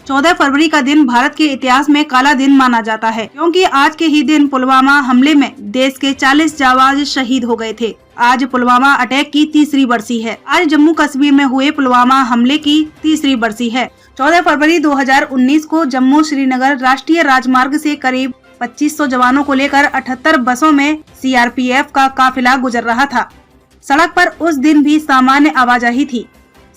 14 फरवरी का दिन भारत के इतिहास में काला दिन माना जाता है, क्योंकि आज के ही दिन पुलवामा हमले में देश के 40 जाबाज शहीद हो गए थे। आज पुलवामा अटैक की तीसरी बरसी है। आज जम्मू कश्मीर में हुए पुलवामा हमले की तीसरी बरसी है। 14 फरवरी 2019 को जम्मू श्रीनगर राष्ट्रीय राजमार्ग से करीब 2500 जवानों को लेकर 78 बसों में सीआरपीएफ का काफिला गुजर रहा था। सड़क पर उस दिन भी सामान्य आवाजाही थी।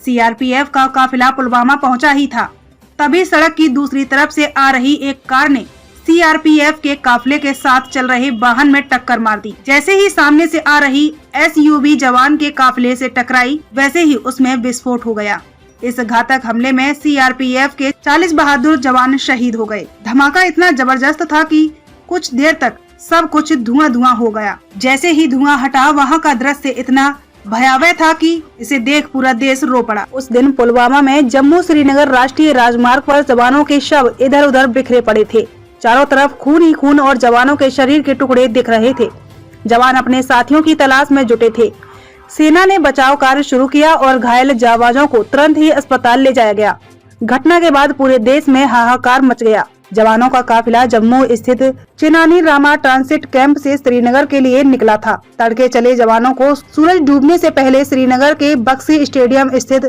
सीआरपीएफ का काफिला पुलवामा पहुंचा ही था। तभी सड़क की दूसरी तरफ से आ रही एक कार ने सीआरपीएफ के काफिले के साथ चल रहे वाहन में टक्कर मार दी। जैसे ही सामने से आ रही एसयूवी जवान के काफिले से टकराई, वैसे ही उसमें विस्फोट हो गया। इस घातक हमले में सीआरपीएफ के 40 बहादुर जवान शहीद हो गए। धमाका इतना जबरदस्त था कि कुछ देर तक सब कुछ धुआं हो गया। जैसे ही धुआं हटा, वहां का दृश्य इतना भयावह था कि इसे देख पूरा देश रो पड़ा। उस दिन पुलवामा में जम्मू श्रीनगर राष्ट्रीय राजमार्ग पर जवानों के शव इधर उधर बिखरे पड़े थे। चारों तरफ खून ही खून और जवानों के शरीर के टुकड़े दिख रहे थे। जवान अपने साथियों की तलाश में जुटे थे। सेना ने बचाव कार्य शुरू किया और घायल जाबाजों को तुरंत ही अस्पताल ले जाया गया। घटना के बाद पूरे देश में हाहाकार मच गया। जवानों का काफिला जम्मू स्थित चिनानी रामा ट्रांसिट कैंप से श्रीनगर के लिए निकला था। तड़के चले जवानों को सूरज डूबने से पहले श्रीनगर के बक्सी स्टेडियम स्थित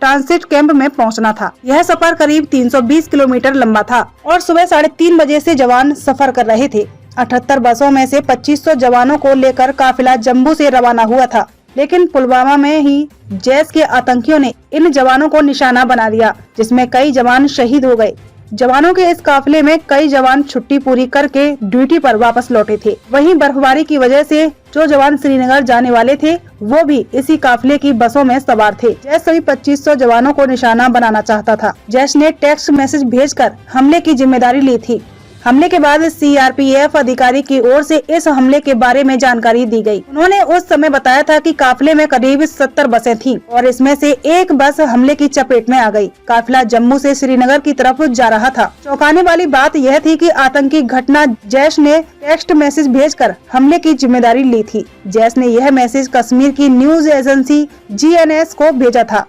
ट्रांसिट कैंप में पहुंचना था। यह सफर करीब 320 किलोमीटर लंबा था और सुबह 3:30 बजे से जवान सफर कर रहे थे। 78 बसों में से 2500 जवानों को लेकर काफिला जम्मू से रवाना हुआ था, लेकिन पुलवामा में ही जैश के आतंकियों ने इन जवानों को निशाना बना दिया, जिसमें कई जवान शहीद हो गए। जवानों के इस काफिले में कई जवान छुट्टी पूरी करके ड्यूटी पर वापस लौटे थे। वहीं बर्फबारी की वजह से जो जवान श्रीनगर जाने वाले थे, वो भी इसी काफिले की बसों में सवार थे। जैश सभी 2500 जवानों को निशाना बनाना चाहता था। जैश ने टेक्स्ट मैसेज भेजकर हमले की जिम्मेदारी ली थी। हमले के बाद सीआरपीएफ अधिकारी की ओर से इस हमले के बारे में जानकारी दी गई। उन्होंने उस समय बताया था कि काफिले में करीब 70 बसें थीं और इसमें से एक बस हमले की चपेट में आ गई। काफिला जम्मू से श्रीनगर की तरफ जा रहा था। चौंकाने वाली बात यह थी कि आतंकी घटना जैश ने टेक्स्ट मैसेज भेजकर हमले की जिम्मेदारी ली थी। जैश ने यह मैसेज कश्मीर की न्यूज एजेंसी जीएनएस को भेजा था।